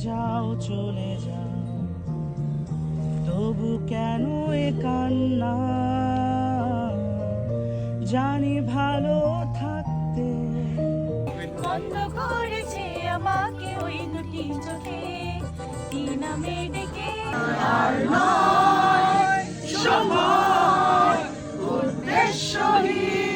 যাও চলে যাও, তবু কেন এ কান্না? জানি ভালো থাকতে বন্ধ করেছে আমাকে ওই দুটি চোখে, কি নামে ডেকে আর নয় সময় উদ্দেশ্যহীন